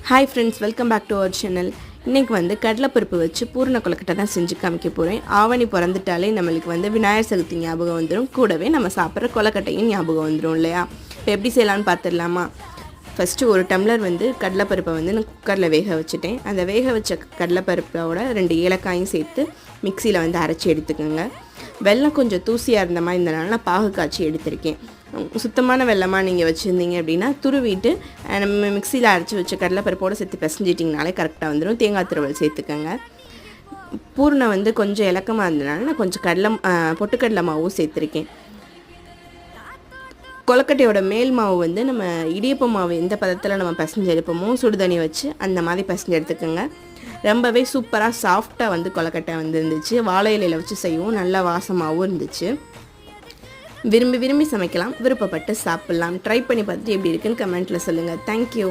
Hi friends, welcome back to our channel. இன்றைக்கி வந்து கடலைப்பருப்பு வச்சு பூரண கொழுக்கட்டை தான் செஞ்சு காமிக்க போகிறேன். ஆவணி பிறந்துட்டாலே நம்மளுக்கு வந்து விநாயகர் சதுர்த்தி ஞாபகம் வந்துடும், கூடவே நம்ம சாப்பிட்ற கொழுக்கட்டையும் ஞாபகம் வந்துடும் இல்லையா? இப்போ எப்படி செய்யலான்னு பார்த்துடலாமா? ஃபஸ்ட்டு ஒரு டம்ளர் வந்து கடலைப்பருப்பை வந்து நான் குக்கரில் வேக வச்சுட்டேன். அந்த வேக வச்ச கடலைப்பருப்போட 2 ஏலக்காயும் சேர்த்து மிக்சியில் வந்து அரைச்சி எடுத்துக்கோங்க. வெல்லம் கொஞ்சம் தூசியாக இருந்த மாதிரி இருந்தனால நான் பாகு காய்ச்சி எடுத்திருக்கேன். சுத்தமான வெல்லமாக நீங்கள் வச்சுருந்தீங்க அப்படின்னா துருவிட்டு நம்ம மிக்சியில் அரைச்சி வச்ச கடலைப்பருப்போடு சேர்த்து பிசைஞ்சிட்டிங்கனாலே கரெக்டாக வந்துடும். தேங்காய் துருவல் சேர்த்துக்கோங்க. பூர்ணம் வந்து கொஞ்சம் இலக்கமாக இருந்தனால நான் கொஞ்சம் பொட்டுக்கடலை மாவும் சேர்த்துருக்கேன். கொழுக்கட்டையோட மேல் மாவு வந்து நம்ம இடியப்ப மாவு எந்த பதத்தில் நம்ம பிசைஞ்சு எடுப்போமோ சுடுதண்ணி வச்சு அந்த மாதிரி பிசைஞ்சு எடுத்துக்கோங்க. ரொம்பவே சூப்பராக சாஃப்டாக வந்து கொழுக்கட்டை வந்து இருந்துச்சு. வாழை இலையில் வச்சு செய்யவும் நல்லா வாசமாகவும் இருந்துச்சு. விரும்பி சமைக்கலாம், விருப்பப்பட்டு சாப்பிட்லாம். ட்ரை பண்ணி பார்த்துட்டு எப்படி இருக்குன்னு கமெண்ட்டில் சொல்லுங்கள். தேங்க்யூ.